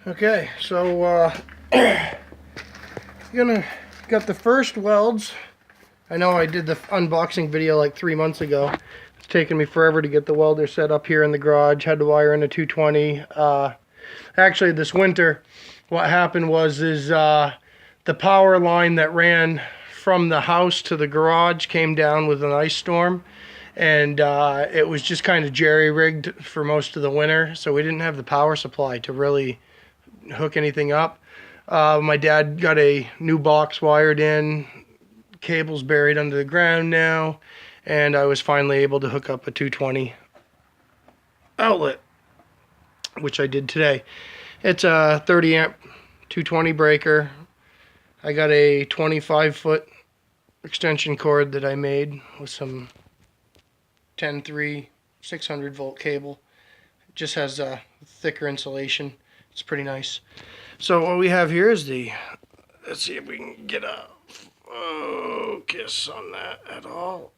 Okay, so got the first welds. I know I did the unboxing video like 3 months ago. It's taken me forever to get the welder set up here in the garage. Had to wire in a 220. Actually, this winter, what happened was the power line that ran from the house to the garage came down with an ice storm, and it was just kind of jerry-rigged for most of the winter, so we didn't have the power supply to really hook anything up. My dad got a new box wired in, cables buried under the ground now, and I was finally able to hook up a 220 outlet, which I did today. It's a 30 amp 220 breaker. I got a 25-foot extension cord that I made with some 10-3 600 volt cable. It just has a thicker insulation. It's pretty nice. So what we have here is let's see if we can get a focus on that at all.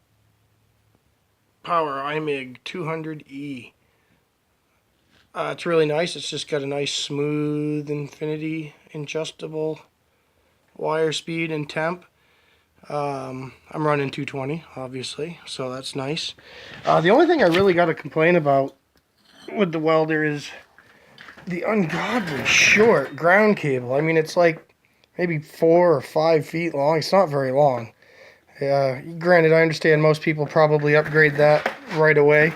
Power i-mig 200E. It's really nice. It's just got a nice smooth infinity adjustable wire speed and temp. I'm running 220 obviously, so that's nice. The only thing I really got to complain about with the welder is the ungodly short ground cable. I mean, it's like maybe 4 or 5 feet long. It's not very long. Granted, I understand most people probably upgrade that right away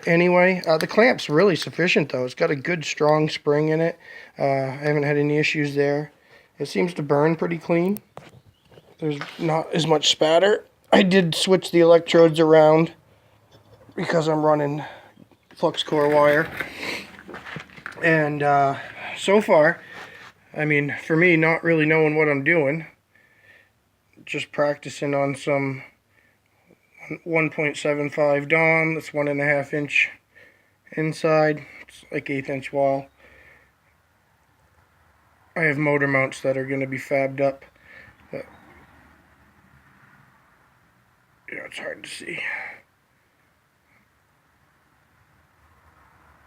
anyway. The clamp's really sufficient though. It's got a good strong spring in it. I haven't had any issues there. It seems to burn pretty clean. There's not as much spatter. I did switch the electrodes around because I'm running flux core wire. And so far, I mean, for me, not really knowing what I'm doing, just practicing on some 1.75 DOM, that's 1.5 inch inside, it's like 1/8 inch wall. I have motor mounts that are going to be fabbed up. But, yeah, it's hard to see.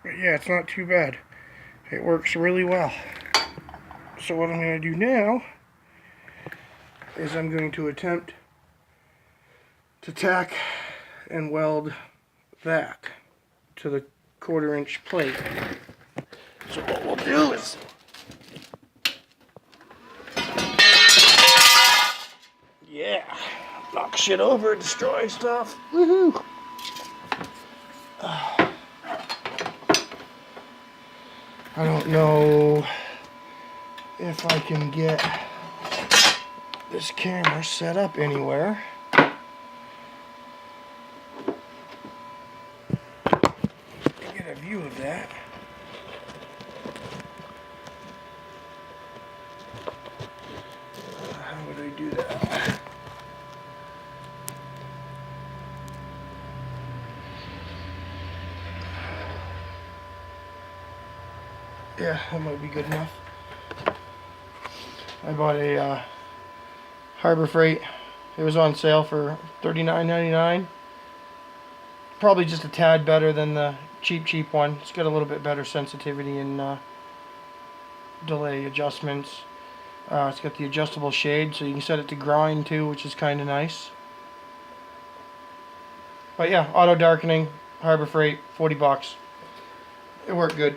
But yeah, it's not too bad. It works really well. So what I'm going to do now is I'm going to attempt to tack and weld that to the 1/4 inch plate. So what we'll do is knock shit over, destroy stuff. Woohoo! I don't know if I can get this camera set up anywhere. Get a view of that. How would I do that? Yeah, that might be good enough. I bought a Harbor Freight. It was on sale for $39.99. Probably just a tad better than the cheap one. It's got a little bit better sensitivity and delay adjustments. It's got the adjustable shade, so you can set it to grind too, which is kind of nice. But yeah, auto darkening, Harbor Freight, 40 bucks. It worked good.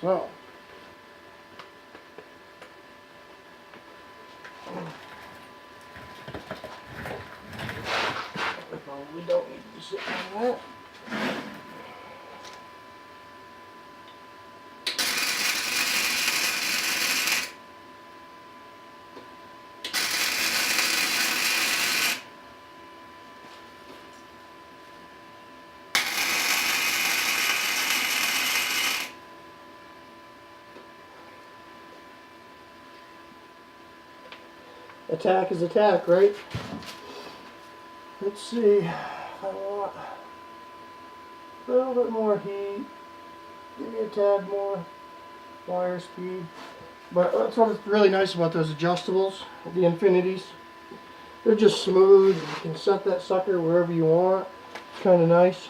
So, I probably don't need to sit on that. Attack is attack, right? Let's see. I want a little bit more heat. Give me a tad more wire speed. But that's what's really nice about those adjustables, the infinities. They're just smooth. You can set that sucker wherever you want. It's kind of nice.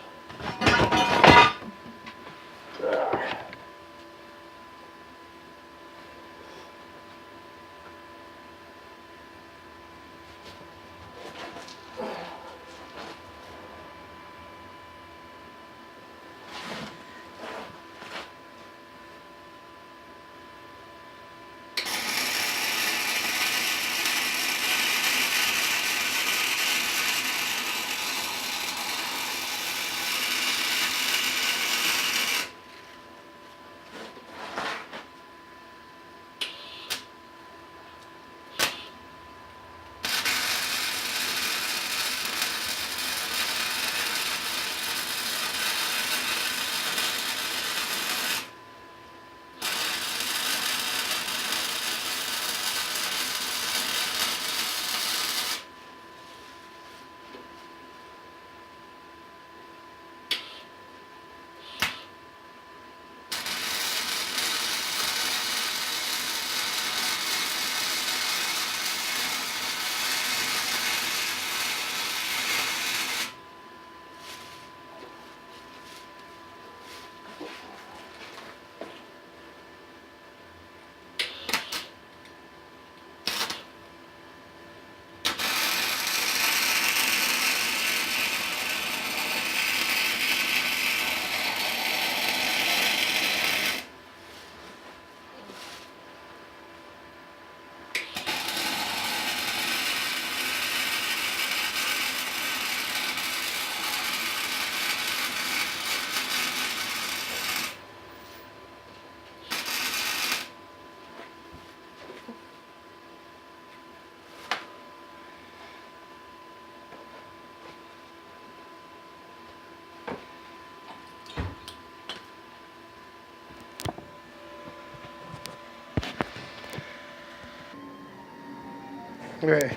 Okay.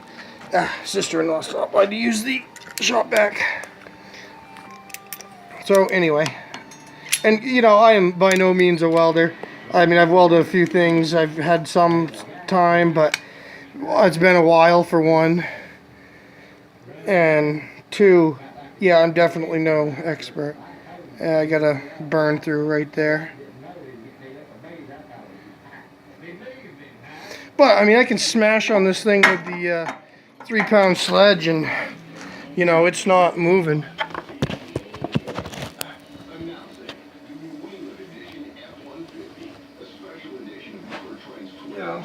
Sister-in-law stopped by to use the shop vac. So anyway, and you know, I am by no means a welder. I mean, I've welded a few things. I've had some time, but it's been a while for one. And two, yeah, I'm definitely no expert. I got a burn through right there. But, I mean, I can smash on this thing with the 3-pound sledge and, you know, it's not moving. Yeah.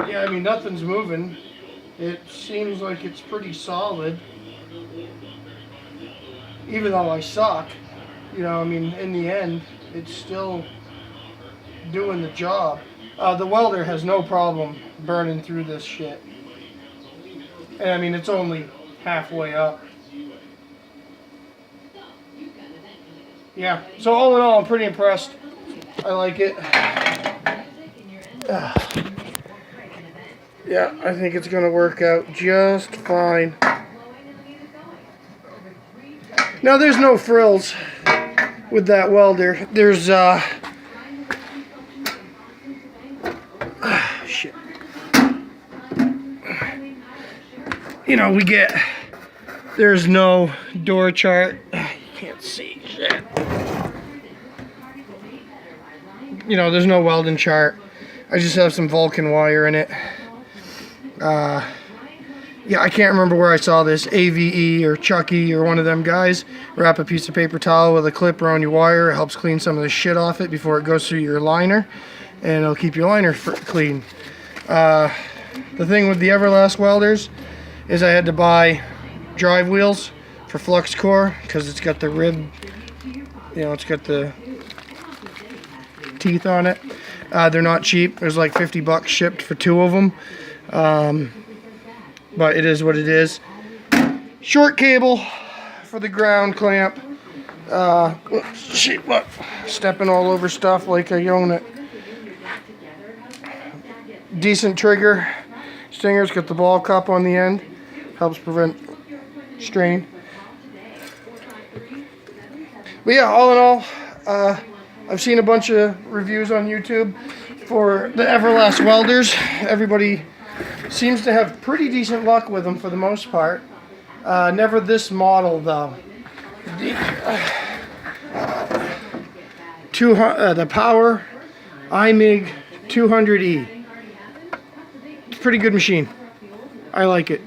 Yeah, I mean, nothing's moving. It seems like it's pretty solid. Even though I suck, you know, I mean, in the end, it's still doing the job. The welder has no problem burning through this shit. And I mean, it's only halfway up. Yeah, so all in all, I'm pretty impressed. I like it. Yeah, I think it's going to work out just fine. Now, there's no frills with that welder. There's, shit. You know, there's no door chart. You can't see shit. You know, there's no welding chart. I just have some Vulcan wire in it. Yeah, I can't remember where I saw this. AVE or Chucky or one of them guys. Wrap a piece of paper towel with a clip around your wire. It helps clean some of the shit off it before it goes through your liner. And it'll keep your liner clean. The thing with the Everlast welders is I had to buy drive wheels for flux core because it's got the rib, you know, it's got the teeth on it. They're not cheap. There's like 50 bucks shipped for 2 of them. But it is what it is. Short cable for the ground clamp. Shit, look, stepping all over stuff like I own it. Decent trigger. Stinger's got the ball cup on the end. Helps prevent strain. But yeah, all in all, I've seen a bunch of reviews on YouTube for the Everlast welders. Everybody seems to have pretty decent luck with them for the most part. Never this model though. The Power i-mig 200E. It's a pretty good machine. I like it.